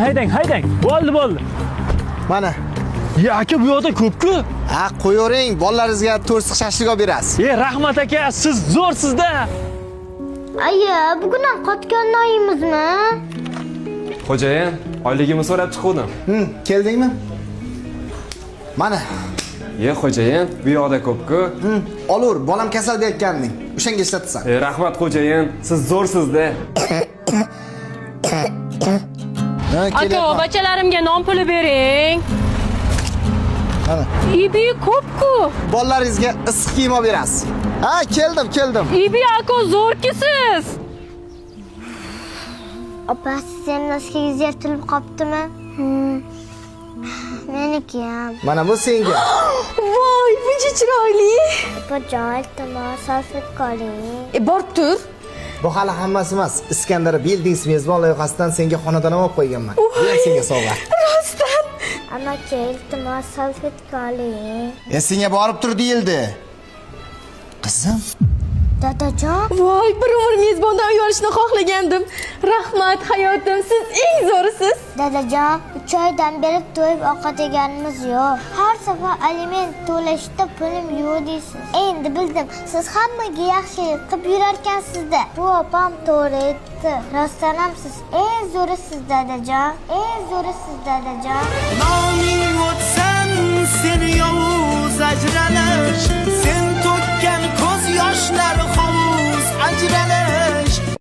haydang. Bo'ldi. Mana. Ya aka bu yoqda ko'p-ku. Ha, qo'yavering, bolalaringizga to'rsiq shashlik olib berasiz. Rahmat aka, siz zo'rsiz-da. Aya, bugun ham qotgan oyimizmi? Xo'jayin, oyligimni so'rab chiqdim. Keldingmi? Mana. Xo'jayin, bu yoqda ko'p-ku. Olur, bolam kasal deyotganding. O'shanga ishlatsan. Rahmat xo'jayin, siz zo'rsiz-da. Aka, bachalarimga non puli bering. Mana. Ibi ko'p-ku. Bolalaringizga issiq kiyim olib berasiz. Ha, keldim. Ibi aka zo'rkisiz. Opa, siz ham noskingiz yirtilib qoptimi? Meniki ham. Mana bu senga. Voy, buncha chiroyli. Opa, iltimos, salfetka oling. Borib tur. Bu hali hammasi emas. Iskandar Buildings mezbon loyihasidan senga xonadon olib qo'yganman. Bu senga sovg'a. Rostdan. Amaki, iltimos, salfetka oling. Senga borib tur deyildi. Qizim. Dadajon, Voy, bir umr mezbondan uy olishni xohlagandim. Rahmat, hayotim, siz eng zo'risiz. dadajon, 3 oydan beri to'yib ovqat yeganimiz yo'q. Har safar aliment to'lashda pulim yo'q deysiz. Endi bildim, siz hammaga yaxshilik qilib yurarkansiz-da. Bu opam to'g'ri aytdi. Rostdan ham siz eng zo'risiz, dadajon. Eng zo'risiz, dadajon. Noming o'tsan seni yovuz ajralash, sen to'kkan ko'z yoshlari hovuz ajralash.